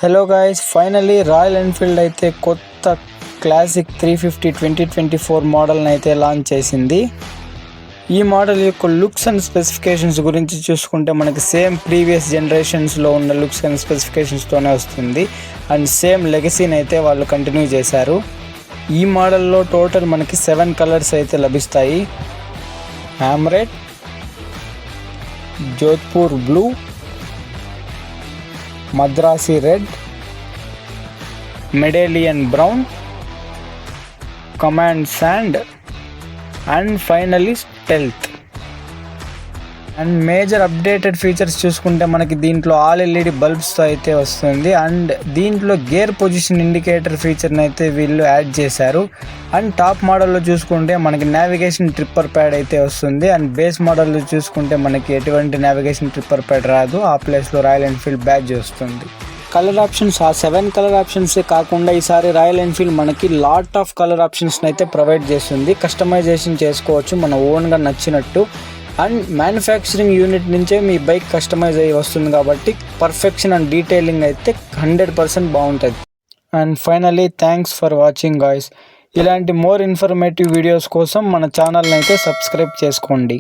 Hello guys, finally royal Enfield అయితే కొత్త classic 350 2024 మోడల్ని అయితే లాంచ్ చేసింది. ఈ మోడల్ యొక్క లుక్స్ అండ్ స్పెసిఫికేషన్స్ గురించి చూసుకుంటే మనకి సేమ్ ప్రీవియస్ జనరేషన్స్లో ఉన్న లుక్స్ అండ్ స్పెసిఫికేషన్స్తోనే వస్తుంది. అండ్ సేమ్ లెగసీని అయితే వాళ్ళు కంటిన్యూ చేశారు. ఈ మోడల్లో టోటల్ మనకి 7 కలర్స్ అయితే లభిస్తాయి. హామ్రెడ్, Jodhpur blue, Madrasi red, medallion brown, command sand and finally stealth. And major updated features చూసుకుంటే మనకి దీంట్లో ఆల్ ఎల్ఈడి బల్బ్స్తో అయితే వస్తుంది. అండ్ దీంట్లో గేర్ పొజిషన్ ఇండికేటర్ ఫీచర్ని అయితే వీళ్ళు యాడ్ చేశారు. అండ్ టాప్ మోడల్లో చూసుకుంటే మనకి నావిగేషన్ ట్రిప్పర్ ప్యాడ్ అయితే వస్తుంది. అండ్ బేస్ మోడల్లో చూసుకుంటే మనకి ఎటువంటి నావిగేషన్ ట్రిప్పర్ ప్యాడ్ రాదు. ఆ ప్లేస్లో రాయల్ ఎన్ఫీల్డ్ బ్యాడ్జ్ వస్తుంది. కలర్ ఆప్షన్స్ ఆ 7 కలర్ ఆప్షన్సే కాకుండా ఈసారి రాయల్ ఎన్ఫీల్డ్ మనకి లాట్ ఆఫ్ కలర్ ఆప్షన్స్ని అయితే ప్రొవైడ్ చేస్తుంది. కస్టమైజేషన్ చేసుకోవచ్చు మన ఓన్గా నచ్చినట్టు. అండ్ మ్యానుఫ్యాక్చరింగ్ యూనిట్ నుంచే మీ బైక్ కస్టమైజ్ అయ్యి వస్తుంది కాబట్టి పర్ఫెక్షన్ అండ్ డీటెయిలింగ్ అయితే 100% బాగుంటుంది. And finally thanks for watching guys. ఇలాంటి మోర్ ఇన్ఫర్మేటివ్ వీడియోస్ కోసం మన ఛానల్ని అయితే సబ్స్క్రైబ్ చేసుకోండి.